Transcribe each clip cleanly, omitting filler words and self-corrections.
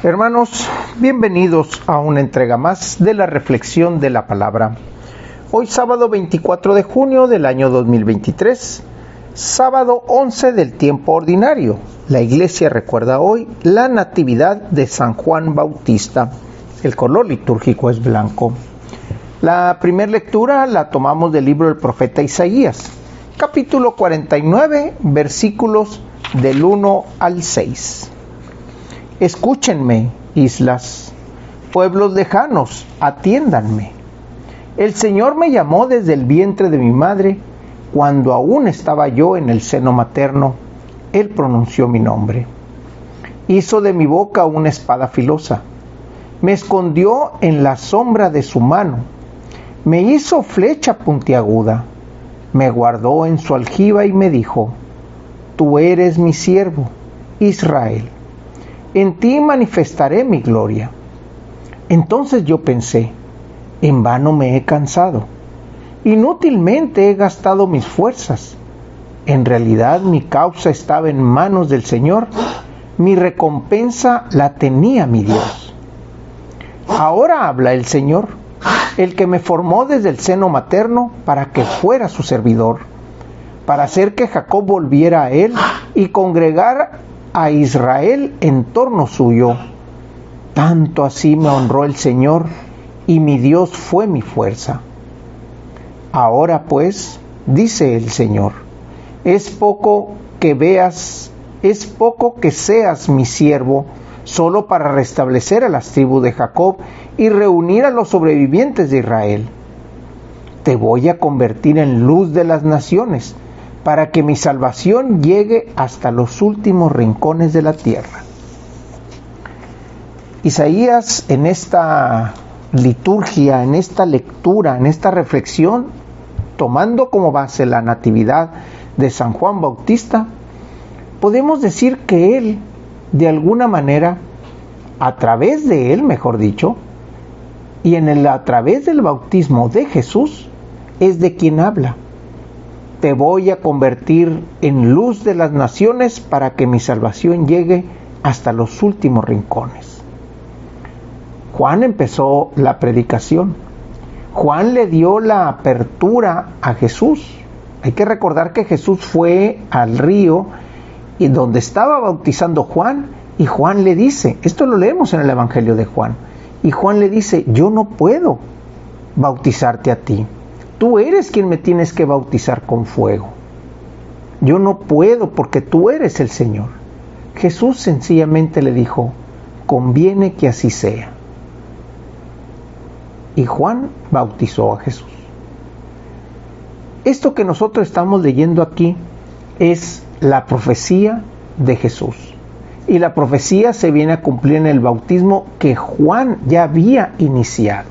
Hermanos, bienvenidos a una entrega más de la reflexión de la palabra. Hoy sábado 24 de junio del año 2023, sábado 11 del tiempo ordinario. La iglesia recuerda hoy la natividad de San Juan Bautista. El color litúrgico es blanco. La primera lectura la tomamos del libro del profeta Isaías, capítulo 49, versículos del 1 al 6. Escúchenme, islas, pueblos lejanos, atiéndanme. El Señor me llamó desde el vientre de mi madre, cuando aún estaba yo en el seno materno, Él pronunció mi nombre. Hizo de mi boca una espada filosa, me escondió en la sombra de su mano, me hizo flecha puntiaguda, me guardó en su aljiba y me dijo: Tú eres mi siervo, Israel. En ti manifestaré mi gloria. Entonces yo pensé: en vano me he cansado, inútilmente he gastado mis fuerzas. En realidad mi causa estaba en manos del Señor, mi recompensa la tenía mi Dios. Ahora habla el Señor, el que me formó desde el seno materno para que fuera su servidor, para hacer que Jacob volviera a él y congregar a Israel en torno suyo. Tanto así me honró el Señor, y mi Dios fue mi fuerza. Ahora pues, dice el Señor, es poco que seas mi siervo, solo para restablecer a las tribus de Jacob y reunir a los sobrevivientes de Israel. Te voy a convertir en luz de las naciones, para que mi salvación llegue hasta los últimos rincones de la tierra. Isaías, en esta liturgia, en esta lectura, en esta reflexión, tomando como base la natividad de San Juan Bautista, podemos decir que él, de alguna manera, a través de él, mejor dicho, y a través del bautismo de Jesús, es de quien habla. Te voy a convertir en luz de las naciones para que mi salvación llegue hasta los últimos rincones. Juan empezó la predicación. Juan le dio la apertura a Jesús. Hay que recordar que Jesús fue al río y donde estaba bautizando Juan, y Juan le dice, esto lo leemos en el Evangelio de Juan, y Juan le dice: yo no puedo bautizarte a ti. Tú eres quien me tienes que bautizar con fuego. Yo no puedo porque tú eres el Señor. Jesús sencillamente le dijo: conviene que así sea. Y Juan bautizó a Jesús. Esto que nosotros estamos leyendo aquí es la profecía de Jesús. Y la profecía se viene a cumplir en el bautismo que Juan ya había iniciado.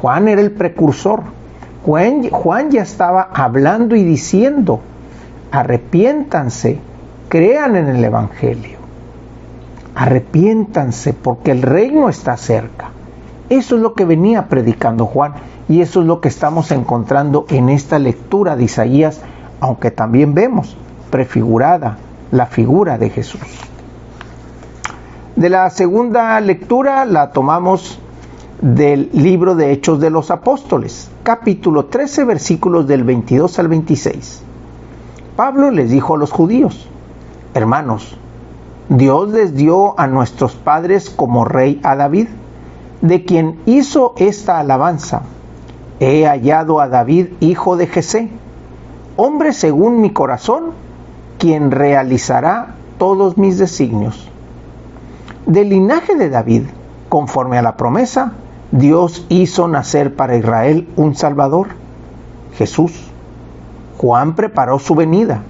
Juan era el precursor. Juan ya estaba hablando y diciendo: arrepiéntanse, crean en el Evangelio. Arrepiéntanse porque el reino está cerca. Eso es lo que venía predicando Juan, y eso es lo que estamos encontrando en esta lectura de Isaías, aunque también vemos prefigurada la figura de Jesús. De la segunda lectura la tomamos del libro de Hechos de los Apóstoles, capítulo 13, versículos del 22 al 26. Pablo les dijo a los judíos: hermanos, Dios les dio a nuestros padres como rey a David, de quien hizo esta alabanza: he hallado a David, hijo de Jesé, hombre según mi corazón, quien realizará todos mis designios. Del linaje de David, conforme a la promesa, Dios hizo nacer para Israel un Salvador, Jesús. Juan preparó su venida,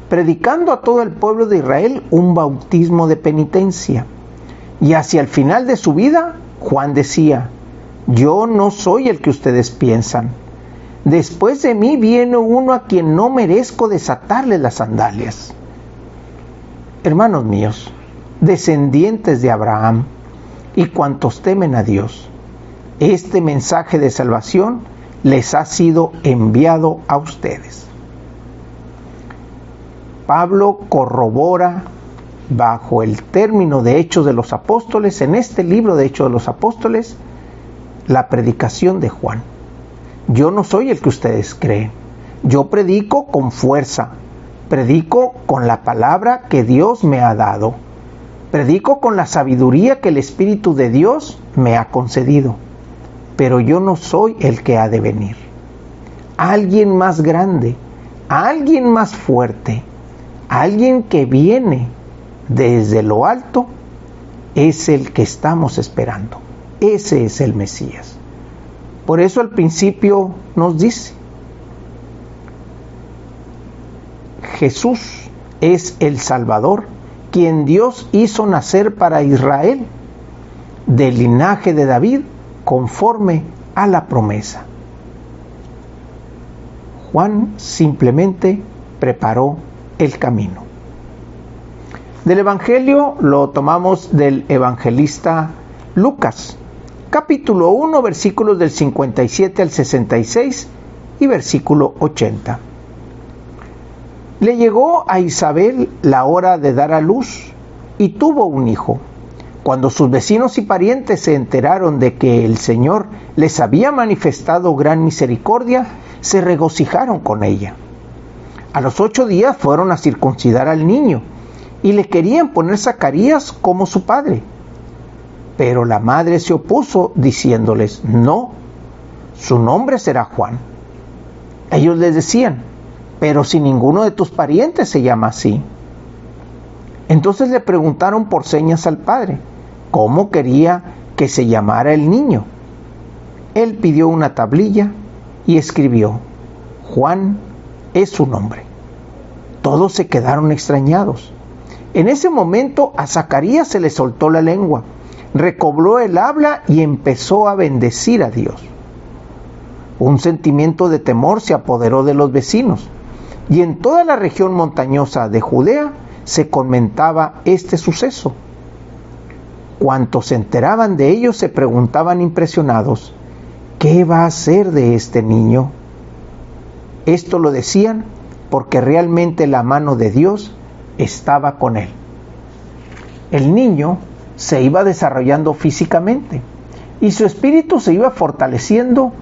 predicando a todo el pueblo de Israel un bautismo de penitencia. Y hacia el final de su vida, Juan decía: yo no soy el que ustedes piensan. Después de mí viene uno a quien no merezco desatarle las sandalias. Hermanos míos, descendientes de Abraham y cuantos temen a Dios, este mensaje de salvación les ha sido enviado a ustedes. Pablo corrobora bajo el término de Hechos de los Apóstoles, en este libro de Hechos de los Apóstoles, la predicación de Juan. Yo no soy el que ustedes creen. Yo predico con fuerza, predico con la palabra que Dios me ha dado, predico con la sabiduría que el Espíritu de Dios me ha concedido, pero yo no soy el que ha de venir. Alguien más grande, alguien más fuerte, alguien que viene desde lo alto, es el que estamos esperando. Ese es el Mesías. Por eso al principio nos dice, Jesús es el Salvador, quien Dios hizo nacer para Israel, del linaje de David, conforme a la promesa. Juan simplemente preparó el camino. Del Evangelio lo tomamos del evangelista Lucas, capítulo 1, versículos del 57 al 66 y versículo 80. Le llegó a Isabel la hora de dar a luz y tuvo un hijo. Cuando sus vecinos y parientes se enteraron de que el Señor les había manifestado gran misericordia, se regocijaron con ella. A los 8 días fueron a circuncidar al niño y le querían poner Zacarías como su padre. Pero la madre se opuso diciéndoles, no, su nombre será Juan. Ellos les decían, pero si ninguno de tus parientes se llama así. Entonces le preguntaron por señas al padre, ¿cómo quería que se llamara el niño? Él pidió una tablilla y escribió, Juan es su nombre. Todos se quedaron extrañados. En ese momento a Zacarías se le soltó la lengua, recobró el habla y empezó a bendecir a Dios. Un sentimiento de temor se apoderó de los vecinos, y en toda la región montañosa de Judea se comentaba este suceso. Cuantos se enteraban de ello se preguntaban impresionados, ¿qué va a hacer de este niño? Esto lo decían porque realmente la mano de Dios estaba con él. El niño se iba desarrollando físicamente y su espíritu se iba fortaleciendo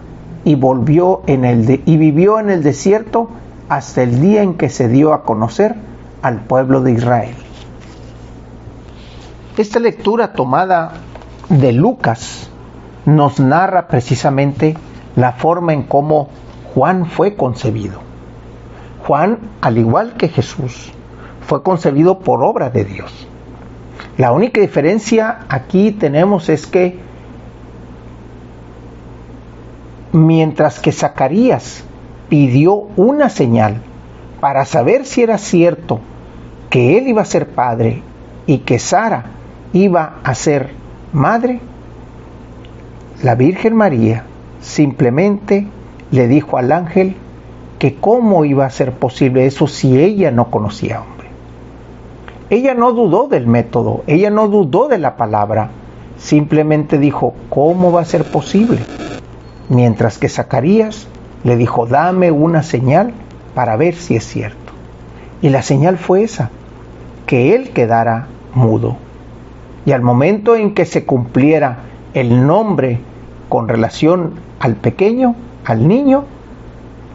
y vivió en el desierto hasta el día en que se dio a conocer al pueblo de Israel. Esta lectura tomada de Lucas nos narra precisamente la forma en cómo Juan fue concebido. Juan, al igual que Jesús, fue concebido por obra de Dios. La única diferencia aquí tenemos es que mientras que Zacarías pidió una señal para saber si era cierto que él iba a ser padre y que Sara iba a ser madre, la Virgen María simplemente le dijo al ángel que cómo iba a ser posible eso si ella no conocía hombre. Ella no dudó del método, ella no dudó de la palabra, simplemente dijo, ¿cómo va a ser posible? Mientras que Zacarías le dijo, dame una señal para ver si es cierto. Y la señal fue esa, que él quedara mudo. Y al momento en que se cumpliera el nombre con relación al pequeño, al niño,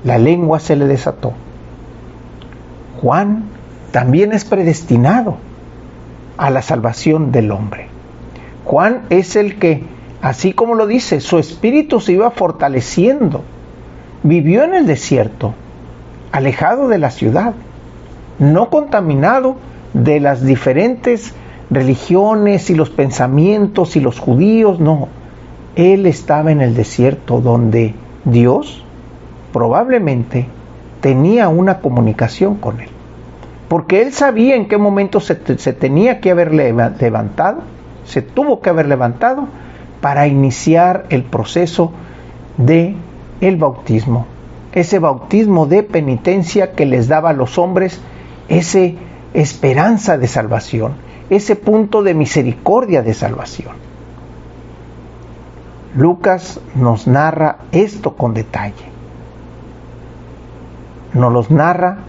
la lengua se le desató. Juan también es predestinado a la salvación del hombre. Juan es el que, así como lo dice, su espíritu se iba fortaleciendo. Vivió en el desierto, alejado de la ciudad, no contaminado de las diferentes religiones y los pensamientos y los judíos, no. Él estaba en el desierto donde Dios probablemente tenía una comunicación con él. Porque él sabía en qué momento se tenía que haber levantado, se tuvo que haber levantado para iniciar el proceso de el bautismo, ese bautismo de penitencia que les daba a los hombres esa esperanza de salvación, ese punto de misericordia de salvación. Lucas nos narra esto con detalle. Nos los narra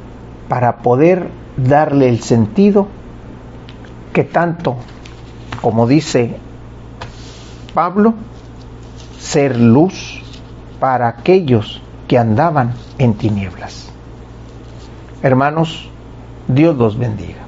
para poder darle el sentido que tanto, como dice Pablo, ser luz para aquellos que andaban en tinieblas. Hermanos, Dios los bendiga.